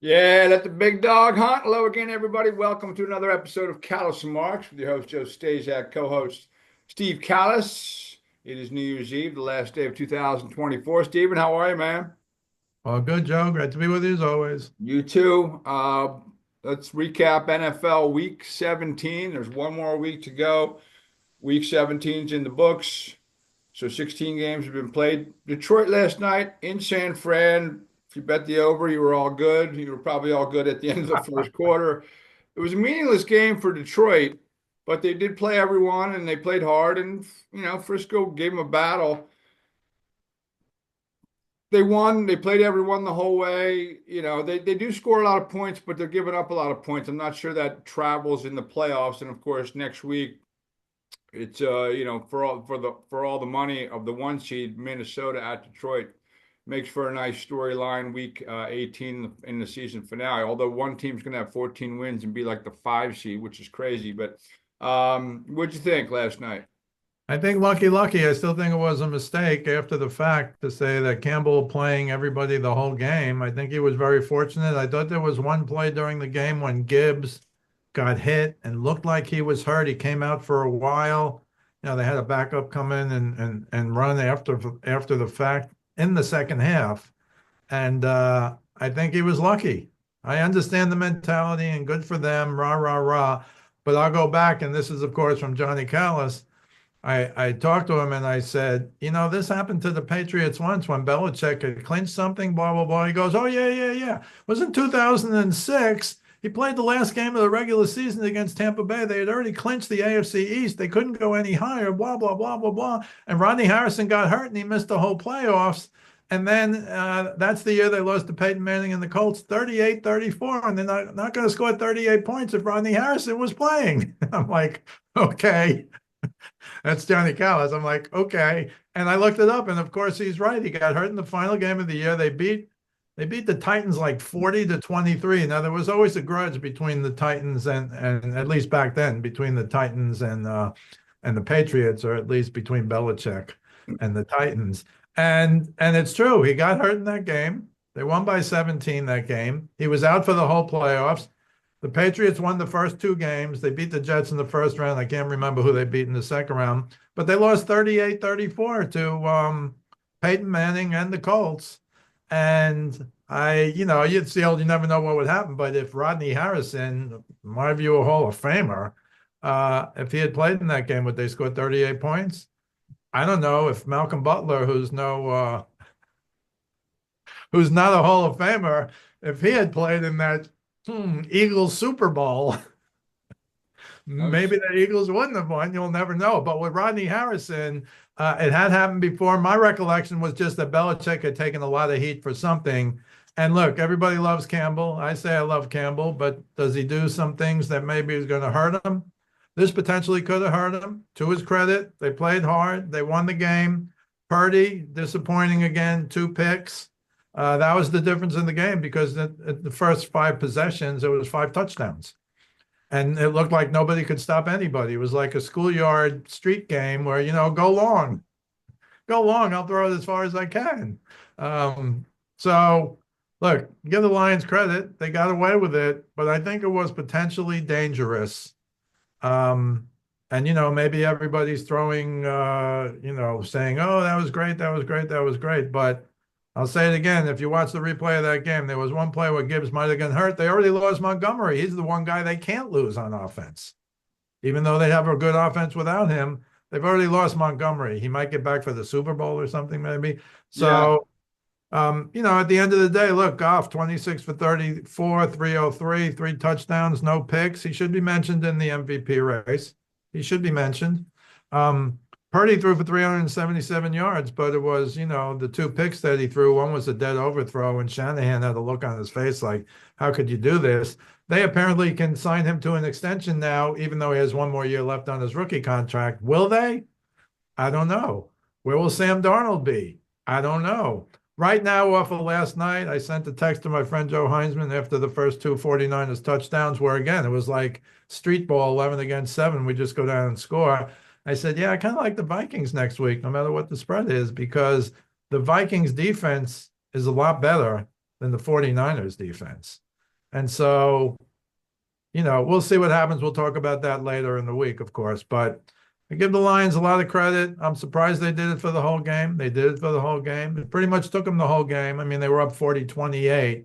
Yeah, let the big dog hunt. Hello again, everybody. Welcome to another episode of Kallas and Marks with your host, Joe Staszak, co-host Steve Kallas. It is New Year's Eve, the last day of 2024. Steven, how are you, man? All good, Joe. Great to be with you as always. You too. Let's recap NFL Week 17. There's one more week to go. Week 17's in the books. So 16 games have been played. Detroit last night in San Fran. If you bet the over, you were all good. You were probably all good at the end of the first quarter. It was a meaningless game for Detroit, but they did play everyone and they played hard. And, Frisco gave them a battle. They won. They played everyone the whole way. They do score a lot of points, but they're giving up a lot of points. I'm not sure that travels in the playoffs. And of course, next week, it's for all the money of the one seed Minnesota at Detroit makes for a nice storyline week 18 in the season finale. Although one team's going to have 14 wins and be like the 5 seed, which is crazy. But what'd you think last night? I think lucky. I still think it was a mistake after the fact to say that Campbell playing everybody the whole game. I think he was very fortunate. I thought there was one play during the game when Gibbs got hit and looked like he was hurt. He came out for a while. They had a backup come in and run after the fact in the second half. And I think he was lucky. I understand the mentality and good for them, rah, rah, rah. But I'll go back, and this is, of course, from Johnny Callis. I talked to him and I said, this happened to the Patriots once when Belichick had clinched something, blah, blah, blah. He goes, oh, yeah, yeah, yeah. It was in 2006. He played the last game of the regular season against Tampa Bay. They had already clinched the AFC East. They couldn't go any higher, blah, blah, blah, blah, blah. And Rodney Harrison got hurt and he missed the whole playoffs. And then that's the year they lost to Peyton Manning and the Colts 38-34. And they're not going to score 38 points if Rodney Harrison was playing. I'm like, okay. That's Johnny Callis. I'm like, okay. And I looked it up, and of course he's right. He got hurt in the final game of the year. They beat the Titans like 40-23. Now there was always a grudge between the Titans and at least back then between the Titans and the Patriots, or at least between Belichick and the Titans. And it's true. He got hurt in that game. They won by 17 that game. He was out for the whole playoffs. The Patriots won the first two games. They beat the Jets in the first round. I can't remember who they beat in the second round, but they lost 38-34 to Peyton Manning and the Colts. And it's the old, you never know what would happen. But if Rodney Harrison, in my view, a Hall of Famer, if he had played in that game, would they score 38 points? I don't know. If Malcolm Butler, who's not a Hall of Famer, if he had played in that Eagles Super Bowl, maybe the Eagles wouldn't have won. You'll never know. But with Rodney Harrison, it had happened before. My recollection was just that Belichick had taken a lot of heat for something. And look, everybody loves Campbell. I say I love Campbell, but does he do some things that maybe is going to hurt him? This potentially could have hurt him. To his credit, they played hard. They won the game. Purdy, disappointing again, 2 picks. That was the difference in the game because the first 5 possessions, it was 5 touchdowns. And it looked like nobody could stop anybody. It was like a schoolyard street game where, go long. I'll throw it as far as I can. So, look, give the Lions credit. They got away with it, but I think it was potentially dangerous. And, maybe everybody's throwing, saying, oh, that was great. That was great. That was great. But I'll say it again. If you watch the replay of that game, there was one play where Gibbs might have gotten hurt. They already lost Montgomery. He's the one guy they can't lose on offense. Even though they have a good offense without him, they've already lost Montgomery. He might get back for the Super Bowl or something, maybe. Yeah. So, at the end of the day, look, Goff, 26 for 34, 303, 3 touchdowns, no picks. He should be mentioned in the MVP race. He should be mentioned. Purdy threw for 377 yards, but it was, the 2 picks that he threw. One was a dead overthrow, and Shanahan had a look on his face like, how could you do this? They apparently can sign him to an extension now, even though he has one more year left on his rookie contract. Will they? I don't know. Where will Sam Darnold be? I don't know. Right now, off of last night, I sent a text to my friend Joe Heinzman after the first two 49ers touchdowns, where again, it was like street ball, 11 against 7. We just go down and score. I said, yeah, I kind of like the Vikings next week, no matter what the spread is, because the Vikings defense is a lot better than the 49ers defense. And so, we'll see what happens. We'll talk about that later in the week, of course. But I give the Lions a lot of credit. I'm surprised they did it for the whole game. They did it for the whole game. It pretty much took them the whole game. I mean, they were up 40-28,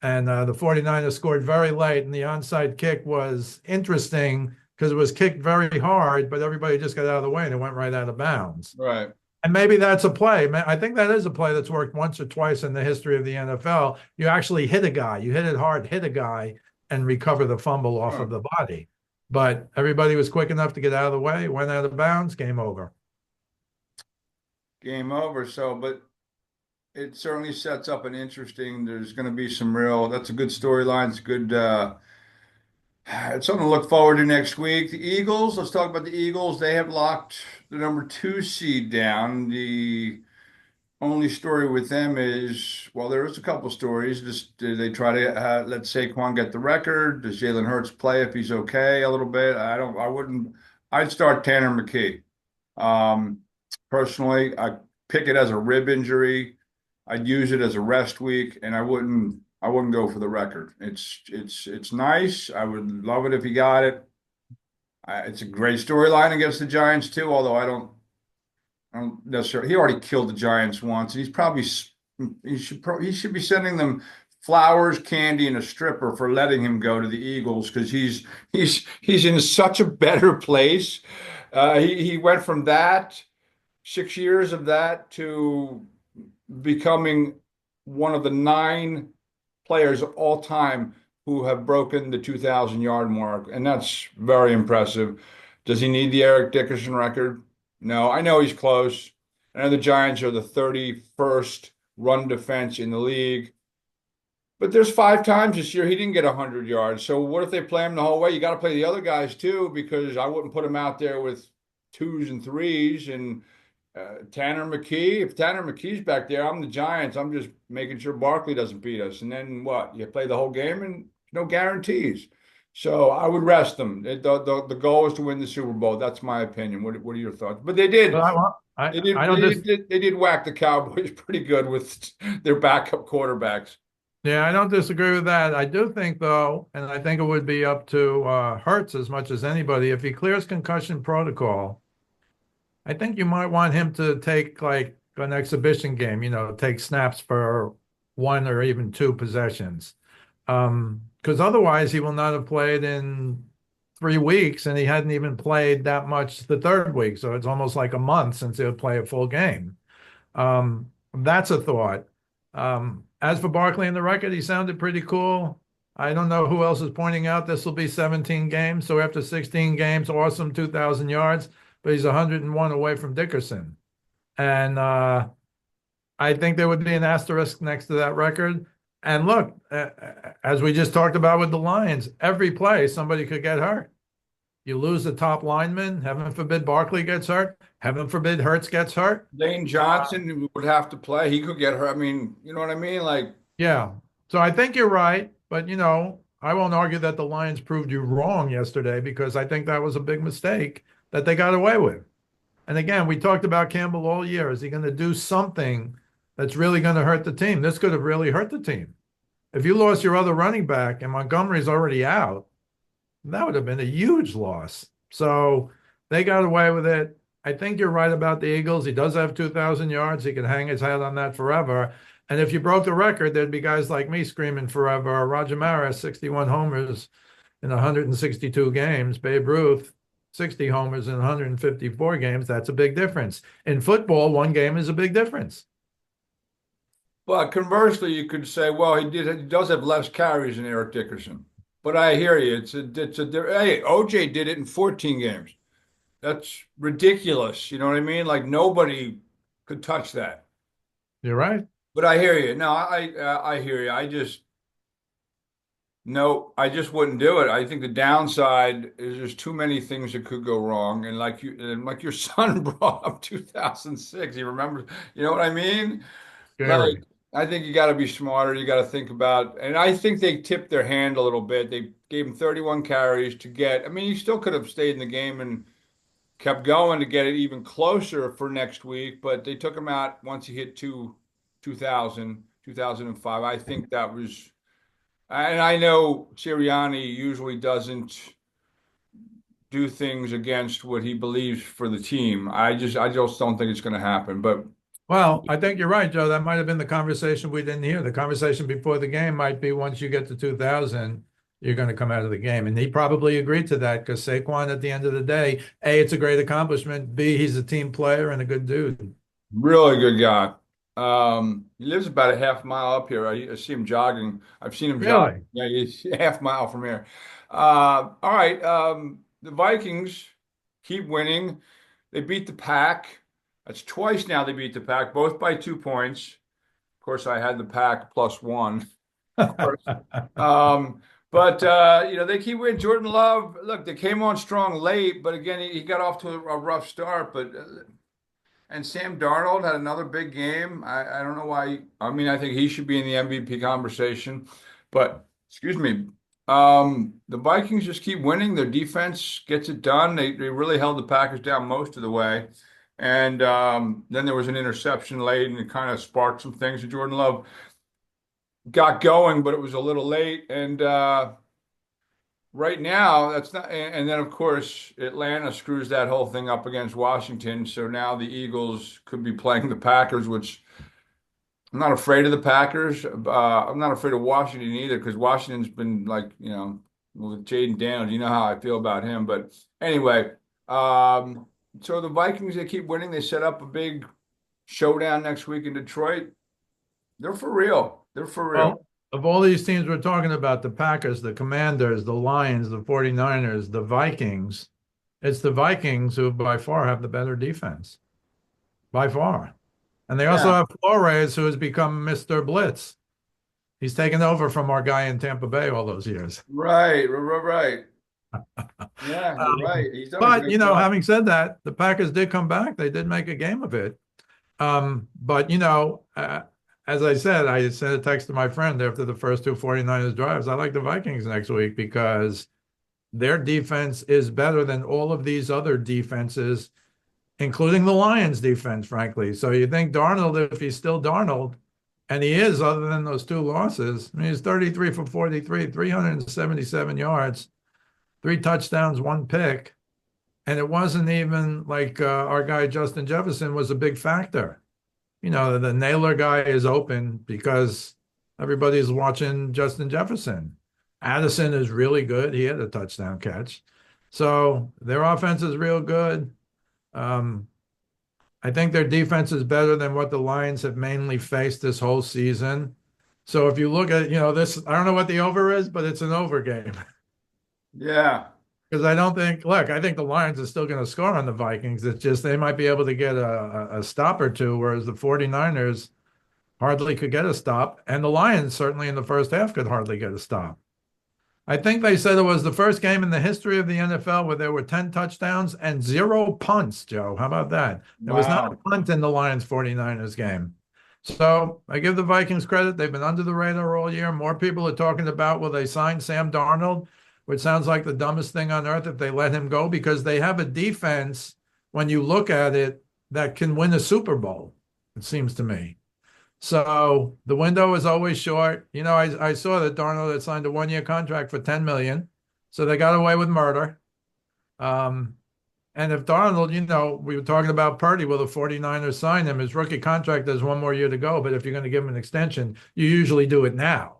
and the 49ers scored very late, and the onside kick was interesting because it was kicked very hard, but everybody just got out of the way and it went right out of bounds. Right. And maybe that's a play. I think that is a play that's worked once or twice in the history of the NFL. You actually hit a guy, you hit it hard, hit a guy, and recover the fumble off Huh. of the body. But everybody was quick enough to get out of the way, went out of bounds, game over. Game over. So, but it certainly sets up an interesting. There's going to be some real. That's a good storyline. It's good. It's something to look forward to next week. The Eagles. Let's talk about the Eagles. They have locked the number two seed down. The only story with them is, well, there is a couple stories. Just do they try to let Saquon get the record? Does Jalen Hurts play if he's okay a little bit? I don't. I wouldn't. I'd start Tanner McKee. Um, Personally, I pick it as a rib injury. I'd use it as a rest week, and I wouldn't go for the record. It's nice. I would love it if he got it. It's a great storyline against the Giants too. Although I don't necessarily. He already killed the Giants once, and he should be sending them flowers, candy, and a stripper for letting him go to the Eagles because he's in such a better place. He went from that 6 years of that to becoming one of the nine players all time who have broken the 2,000-yard mark, and that's very impressive. Does he need the Eric Dickerson record? No, I know he's close. I know the Giants are the 31st run defense in the league, but there's 5 times this year he didn't get 100 yards. So what if they play him the whole way? You got to play the other guys too, because I wouldn't put him out there with twos and threes and Tanner McKee. If Tanner McKee's back there, I'm the Giants. I'm just making sure Barkley doesn't beat us. And then what? You play the whole game and no guarantees. So I would rest them. The goal is to win the Super Bowl. That's my opinion. What are your thoughts? But they But did. I, They did. I don't They just, did. They did whack the Cowboys pretty good with their backup quarterbacks. yeah, I don't disagree with that. I do think though, and I think it would be up to Hertz as much as anybody if he clears concussion protocol. I think you might want him to take like an exhibition game, take snaps for one or even two possessions. Because otherwise he will not have played in 3 weeks, and he hadn't even played that much the third week. So it's almost like a month since he'll play a full game. That's a thought. As for Barkley and the record, he sounded pretty cool. I don't know who else is pointing out this will be 17 games. So after 16 games, awesome, 2,000 yards, but he's 101 away from Dickerson. And I think there would be an asterisk next to that record. And look, as we just talked about with the Lions, every play somebody could get hurt. You lose the top lineman, heaven forbid Barkley gets hurt, heaven forbid Hurts gets hurt. Lane Johnson would have to play. He could get hurt. I mean, you know what I mean? Like, Yeah. So I think you're right, but I won't argue that the Lions proved you wrong yesterday because I think that was a big mistake that they got away with. And again, we talked about Campbell all year. Is he going to do something that's really going to hurt the team? This could have really hurt the team. If you lost your other running back and Montgomery's already out, that would have been a huge loss. So they got away with it. I think you're right about the Eagles. He does have 2,000 yards. He can hang his hat on that forever. And if you broke the record, there'd be guys like me screaming forever. Roger Maris, 61 homers in 162 games. Babe Ruth, 60 homers in 154 games. That's a big difference. In football, one game is a big difference. but conversely, you could say, well, he does have less carries than Eric Dickerson. But I hear you. Hey, OJ did it in 14 games. That's ridiculous. You know what I mean? Like nobody could touch that. You're right. But I hear you. No, I hear you. No, I just wouldn't do it. I think the downside is there's too many things that could go wrong. And like your son brought up 2006. He remembers, you know what I mean? Like, Scary. I think you got to be smarter. You got to think about, and I think they tipped their hand a little bit. They gave him 31 carries to get, I mean, he still could have stayed in the game and kept going to get it even closer for next week, but they took him out once he hit 2005. I think that was And I know Sirianni usually doesn't do things against what he believes for the team. I just don't think it's going to happen. But Well, I think you're right, Joe. That might have been the conversation we didn't hear. The conversation before the game might be once you get to 2000, you're going to come out of the game. And he probably agreed to that because Saquon, at the end of the day, A, it's a great accomplishment. B, he's a team player and a good dude. really good guy. He lives about a half mile up here. I see him jogging. I've seen him jog. Really? Yeah, he's a half mile from here. All right. The Vikings keep winning. They beat the Pack. That's twice now they beat the Pack, both by 2 points. Of course, I had the Pack +1, of course. But they keep winning. Jordan Love, look, they came on strong late, but again, he got off to a rough start. But and Sam Darnold had another big game. I don't know why. I mean, I think he should be in the MVP conversation. But excuse me, the Vikings just keep winning. Their defense gets it done. They really held the Packers down most of the way. And then there was an interception late, and it kind of sparked some things. And Jordan Love got going, but it was a little late. And right now, that's not. And then, of course, Atlanta screws that whole thing up against Washington. So now the Eagles could be playing the Packers, which I'm not afraid of the Packers. I'm not afraid of Washington either because Washington's been like, with Jaden Daniels, you know how I feel about him. But anyway, so the Vikings, they keep winning. They set up a big showdown next week in Detroit. They're for real. They're for real. Well, of all these teams we're talking about, the Packers, the Commanders, the Lions, the 49ers, the Vikings, it's the Vikings who by far have the better defense. By far. And they also Yeah. have Flores, who has become Mr. Blitz. He's taken over from our guy in Tampa Bay all those years. Right, right, right. Yeah, you're Um, right. He's done a but, great job. having said that, the Packers did come back. They did make a game of it. But, as I said, I sent a text to my friend after the first two 49ers drives. I like the Vikings next week because their defense is better than all of these other defenses, including the Lions defense, frankly. So you think Darnold, if he's still Darnold, and he is, other than those two losses, I mean, he's 33 for 43, 377 yards, three touchdowns, one pick. And it wasn't even like our guy Justin Jefferson was a big factor. The Naylor guy is open because everybody's watching Justin Jefferson. Addison is really good. He had a touchdown catch. So their offense is real good. Um, I think their defense is better than what the Lions have mainly faced this whole season. So if you look at, this, I don't know what the over is, but it's an over game. Yeah. Because I don't think, look, I think the Lions are still going to score on the Vikings. It's just they might be able to get a stop or two, whereas the 49ers hardly could get a stop. And the Lions, certainly in the first half, could hardly get a stop. I think they said it was the first game in the history of the NFL where there were 10 touchdowns and zero punts, Joe. How about that? There was not a Wow. punt in the Lions 49ers game. So I give the Vikings credit. They've been under the radar all year. More people are talking about will they sign Sam Darnold, which sounds like the dumbest thing on earth if they let him go, because they have a defense, when you look at it, that can win a Super Bowl, it seems to me. So the window is always short. I saw that Darnold had signed a 1-year contract for $10 million. So they got away with murder. Um, and if Darnold, we were talking about Purdy, will the 49ers sign him? His rookie contract has one more year to go, but if you're going to give him an extension, you usually do it now.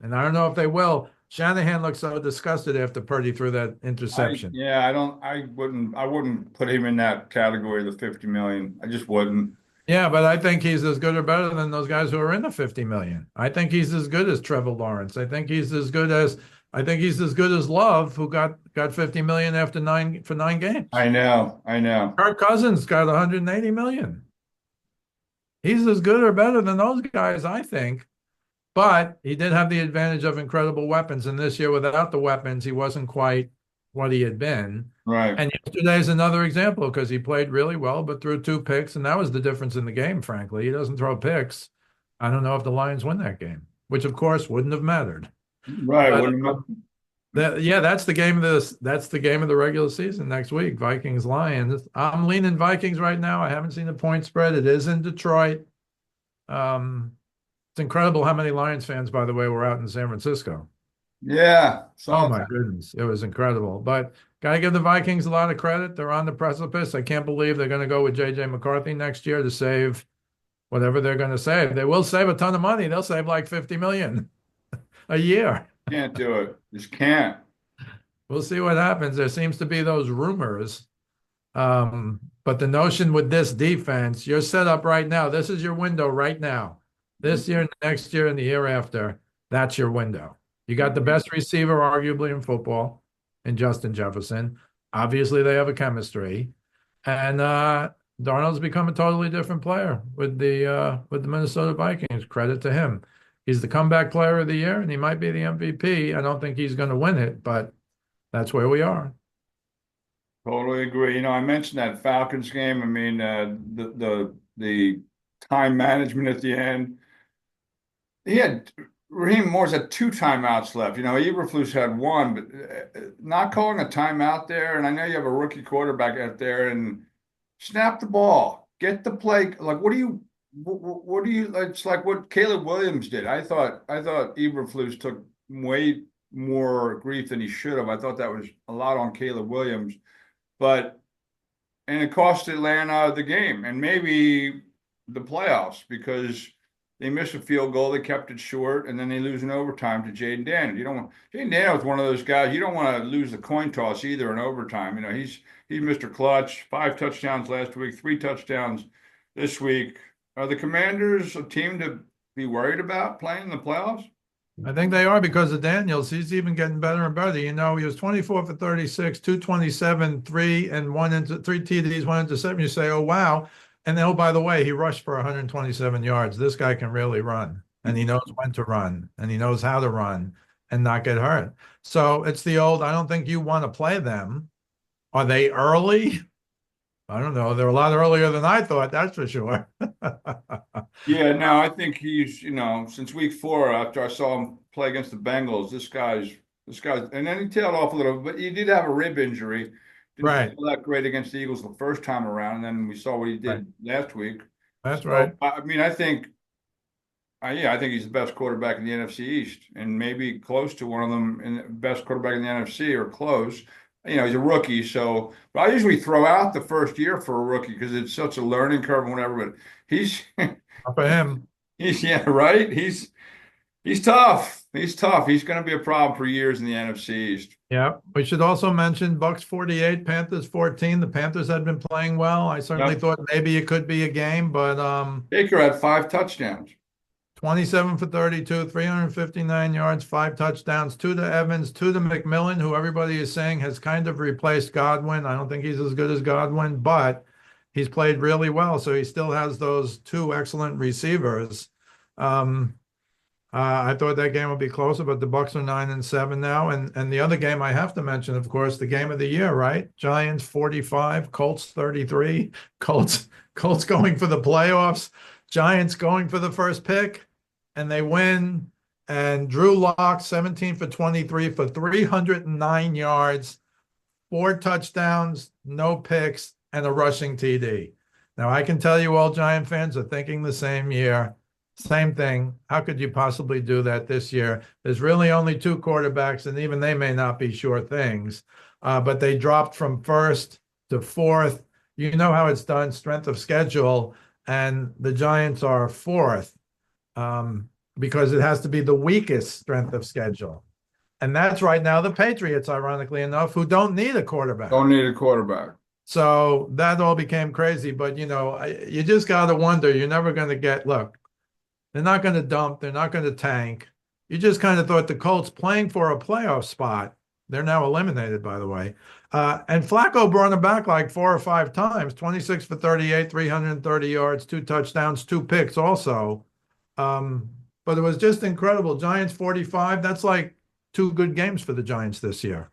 And I don't know if they will. Shanahan looked so disgusted after Purdy threw that interception. I wouldn't put him in that category, the 50 million. I just wouldn't. Yeah, but I think he's as good or better than those guys who are in the 50 million. I think he's as good as Trevor Lawrence. I think he's as good as Love, who got 50 million after 9 games. I know, I know. Kirk Cousins got 180 million. He's as good or better than those guys, I think. But he did have the advantage of incredible weapons. And this year, without the weapons, he wasn't quite what he had been. Right. And yesterday's another example because he played really well, but threw two picks. And that was the difference in the game, frankly. He doesn't throw picks. I don't know if the Lions win that game, which, of course, wouldn't have mattered. Right. But Wouldn't that's the game of the regular season next week. Vikings Lions. I'm leaning Vikings right now. I haven't seen the point spread. It is in Detroit. It's incredible how many Lions fans, by the way, were out in San Francisco. Yeah, Oh saw my that. goodness, it was incredible. But got to give the Vikings a lot of credit. They're on the precipice. I can't believe they're going to go with J.J. McCarthy next year to save whatever they're going to save. They will save a ton of money. They'll save like 50 million a year. Can't do it. Just can't. We'll see what happens. There seems to be those rumors. But the notion with this defense, you're set up right now. This is your window right now. This year, next year, and the year after, that's your window. You got the best receiver, arguably, in football, in Justin Jefferson. Obviously, they have a chemistry. And Darnold's become a totally different player with the Minnesota Vikings. Credit to him. He's the comeback player of the year, and he might be the MVP. I don't think he's going to win it, but that's where we are. Totally agree. I mentioned that Falcons game. I mean, the time management at the end. He had Raheem Moore's had two timeouts left. Eberflus had one, but not calling a timeout there. And I know you have a rookie quarterback out there, and snap the ball, get the play. Like, what do you? It's like what Caleb Williams did. I thought Eberflus took way more grief than he should have. I thought that was a lot on Caleb Williams, and it cost Atlanta the game and maybe the playoffs because they missed a field goal. They kept it short, and then they lose in overtime to Jaden Daniels. You don't want Jaden Daniels is one of those guys. You don't want to lose the coin toss either in overtime. He's Mr. Clutch. 5 touchdowns last week, 3 touchdowns this week. Are the Commanders a team to be worried about playing in the playoffs? I think they are because of Daniels. He's even getting better and better. He was 24 for 36, 227, 3 TDs, 1 interception. You say, oh, wow. And then, oh, by the way, he rushed for 127 yards. This guy can really run, and he knows when to run, and he knows how to run and not get hurt. So it's the old, I don't think you want to play them. Are they early? I don't know. They're a lot earlier than I thought, that's for sure. Yeah, no, I think he's, since week 4, after I saw him play against the Bengals, and then he tailed off a little, but he did have a rib injury. Didn't play Right. all that great against the Eagles the first time around, and then we saw what he Right. did last week. That's So, right. I mean, I think he's the best quarterback in the NFC East, and maybe close to one of them, in the best quarterback in the NFC, or close. He's a rookie, so but I usually throw out the first year for a rookie because it's such a learning curve and whatever. But he's For him. he's yeah, right. He's tough. He's tough. He's going to be a problem for years in the NFC East. Yeah. We should also mention Bucks 48, Panthers 14. The Panthers had been playing well. I certainly Yep. thought maybe it could be a game, but Baker had 5 touchdowns. 27 for 32, 359 yards, 5 touchdowns, 2 to Evans, 2 to McMillan, who everybody is saying has kind of replaced Godwin. I don't think he's as good as Godwin, but he's played really well. So he still has those 2 excellent receivers. I thought that game would be closer, but the Bucks are 9-7 now. And the other game I have to mention, of course, the game of the year, right? Giants 45, Colts 33. Colts going for the playoffs. Giants going for the first pick, and they win. And Drew Lock 17 for 23 for 309 yards, 4 touchdowns, no picks, and a rushing TD. Now I can tell you all Giant fans are thinking the same thing. How could you possibly do that this year? There's really only 2 quarterbacks, and even they may not be sure things. But they dropped from 1st to 4th. You know how it's done, strength of schedule, and the Giants are 4th because it has to be the weakest strength of schedule. And that's right now the Patriots, ironically enough, who don't need a quarterback. Don't need a quarterback. So that all became crazy. But, you just got to wonder, you're never going to look, they're not going to dump. They're not going to tank. You just kind of thought the Colts playing for a playoff spot. They're now eliminated, by the way. And Flacco brought them back like 4 or 5 times, 26 for 38, 330 yards, 2 touchdowns, 2 picks also. But it was just incredible. Giants 45, that's like 2 good games for the Giants this year.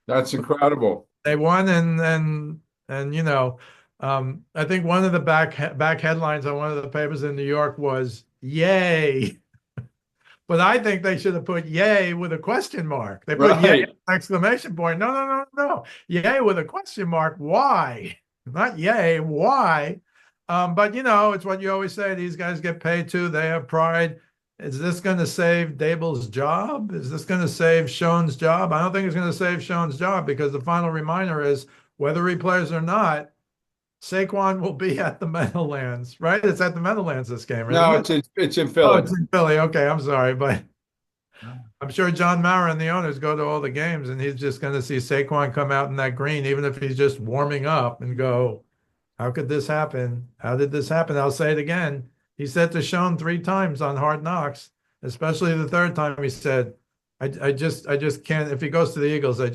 That's incredible. They won, and I think one of the back headlines on one of the papers in New York was "Yay," but I think they should have put "Yay" with a question mark. They put "Yay" exclamation point. No. "Yay" with a question mark. Why? Not "Yay." Why? But it's what you always say. These guys get paid too. They have pride. Is this going to save Dable's job? Is this going to save Schoen's job? I don't think it's going to save Schoen's job because the final reminder is whether he plays or not, Saquon will be at the Meadowlands, right? It's at the Meadowlands this game, isn't No, it? it's in Oh, Philly. it's in Philly. Okay, I'm sorry, but I'm sure John Mara and the owners go to all the games, and he's just going to see Saquon come out in that green, even if he's just warming up, and go, "How could this happen? How did this happen?" I'll say it again. He said to Sean 3 times on Hard Knocks, especially the third time. He said, I just can't. If he goes to the Eagles, I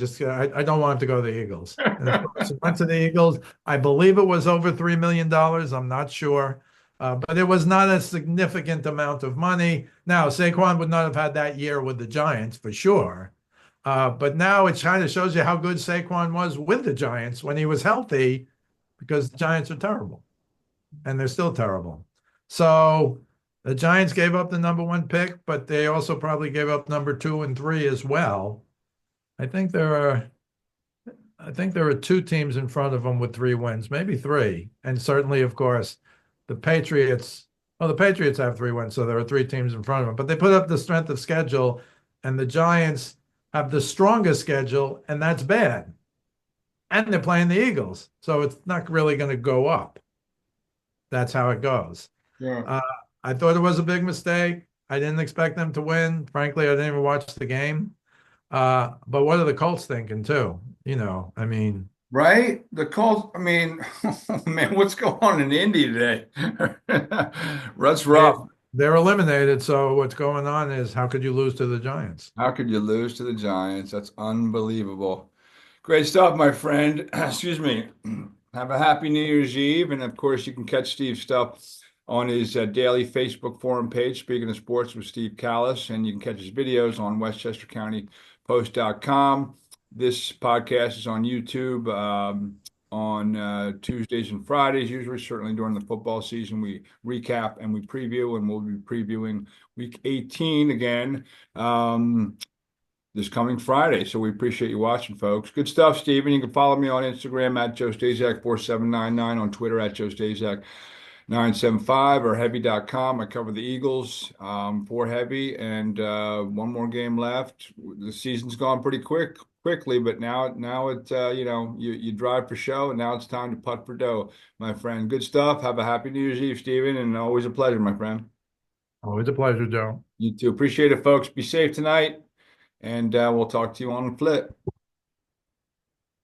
don't want him to go to the Eagles." And of course, he went to the Eagles. I believe it was over $3 million. I'm not sure, but it was not a significant amount of money. Now, Saquon would not have had that year with the Giants for sure. But now it kind of shows you how good Saquon was with the Giants when he was healthy, because the Giants are terrible, and they're still terrible. So the Giants gave up the number one pick, but they also probably gave up number 2 and 3 as well. I think there are I think there are 2 teams in front of them with 3 wins, maybe 3. And certainly, of course, the Patriots. Well, the Patriots have 3 wins, so there are 3 teams in front of them. But they put up the strength of schedule, and the Giants have the strongest schedule, and that's bad. And they're playing the Eagles, so it's not really going to go up. That's how it goes. Yeah. Uh, I thought it was a big mistake. I didn't expect them to win. Frankly, I didn't even watch the game. But what are the Colts thinking too? I mean, Right? The Colts, I mean, man, what's going on in Indy today? That's they rough. they're eliminated. So what's going on is, how could you lose to the Giants? How could you lose to the Giants? That's unbelievable. Great stuff, my friend. Excuse me. Have a happy New Year's Eve. And of course, you can catch Steve's stuff on his daily Facebook forum page, Speaking of Sports with Steve Kallas. And you can catch his videos on westchestercountypost.com. This podcast is on YouTube on Tuesdays and Fridays, usually, certainly during the football season. We recap and we preview, and we'll be previewing week 18 again. This coming Friday. So we appreciate you watching, folks. Good stuff, Steven. You can follow me on Instagram at Joe Staszak 4799, on Twitter at Joe Staszak 975, or heavy.com. I cover the Eagles for Heavy, and one more game left. The season's gone pretty quickly, but now it you drive for show, and now it's time to putt for dough, my friend. Good stuff. Have a happy New Year's Eve, Steven, and always a pleasure, my friend. Always a pleasure, Joe. You too. Appreciate it, folks. Be safe tonight. And we'll talk to you on the flip.